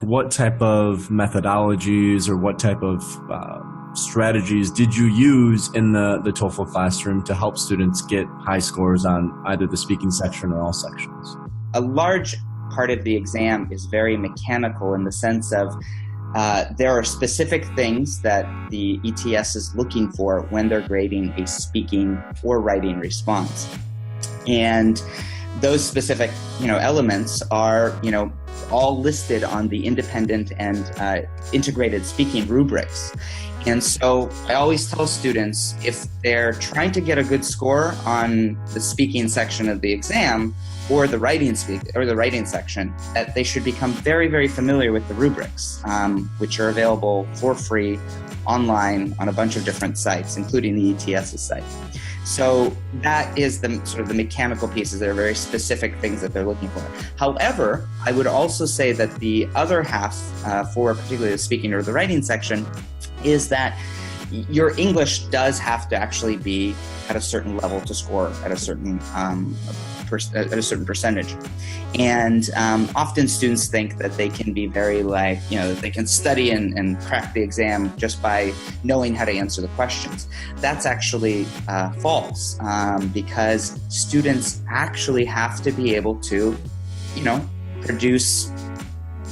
what type of methodologies or what type of strategies did you use in the TOEFL classroom to help students get high scores on either the speaking section or all sections? A large part of the exam is very mechanical in the sense of there are specific things that the ETS is looking for when they're grading a speaking or writing response. And those specific, elements are, all listed on the independent and integrated speaking rubrics. And so I always tell students, if they're trying to get a good score on the speaking section of the exam or the writing section, that they should become very, very familiar with the rubrics, which are available for free online on a bunch of different sites, including the ETS's site. So that is the sort of the mechanical pieces that are very specific things that they're looking for. However, I would also say that the other half for particularly the speaking or the writing section is that your English does have to actually be at a certain level to score at a certain percentage. And often students think that they can be very that they can study and crack the exam just by knowing how to answer the questions. That's actually false, because students actually have to be able to, produce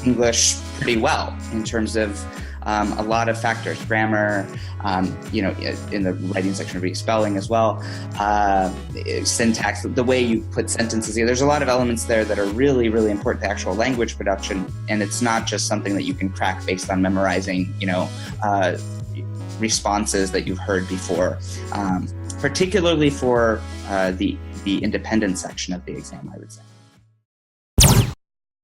English pretty well in terms of a lot of factors, grammar, in the writing section, read spelling as well, syntax, the way you put sentences together. There's a lot of elements there that are really, really important to actual language production, and it's not just something that you can crack based on memorizing, responses that you've heard before, particularly for the independent section of the exam, I would say.